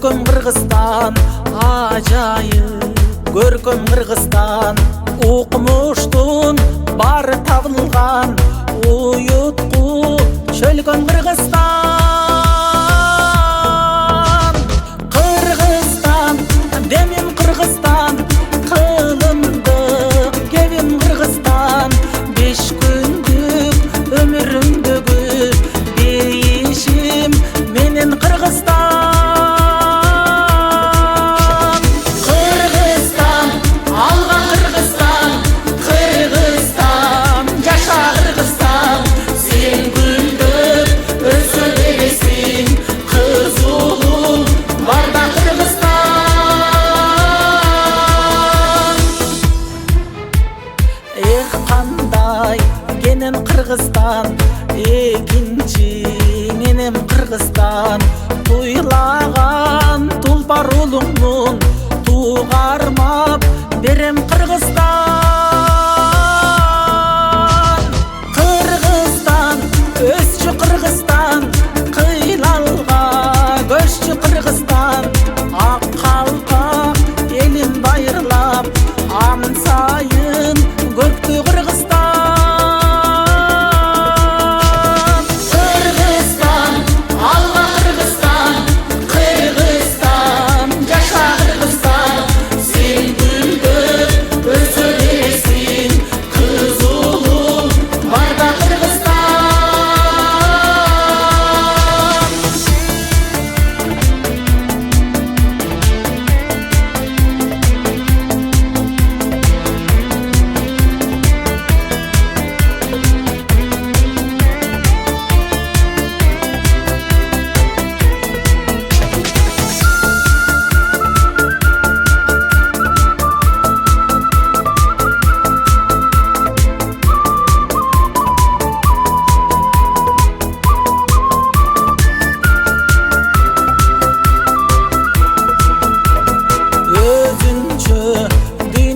Көркөм Кыргызстан ажайып, көркөм Кыргызстан укмуштун бары табылган уютку чөлгөн Кыргызстан. Кыргызстан демим Кыргызстан, кылымдык кебим Кыргызстан. 5 күндүк өмүрүмдөгү дейишим менен Кыргызстан. Кыргызстан экинчи менен Кыргызстан туйлаган тулпар улуңмун тугармап берем Кыргызстан. Кыргызстан өсчү Кыргызстан, кыйлалга көччү Кыргызстан. Ак калпак элин байырлап ансайын көктү Кыргызстан.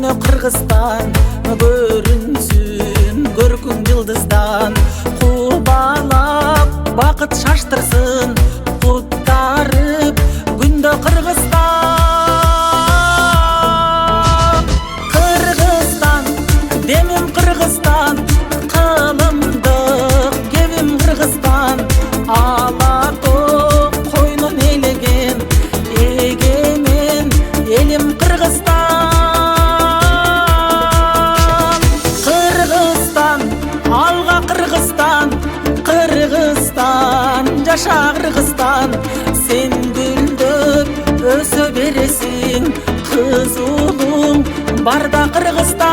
Кыргызстан көрүнсүн көркүң жылдыздан, кубалап бакыт шаштырсын куттарып күндө Кыргызстан. Кыргызстан демим Кыргызстан, кылымдык кебим Кыргызстан. Ала тоо койнун элеген эгемен элим Кыргызстан. Кыргызстан жаша Кыргызстан, сен гүлдөп өсө бересиң, кыз улуң барда Кыргызстан.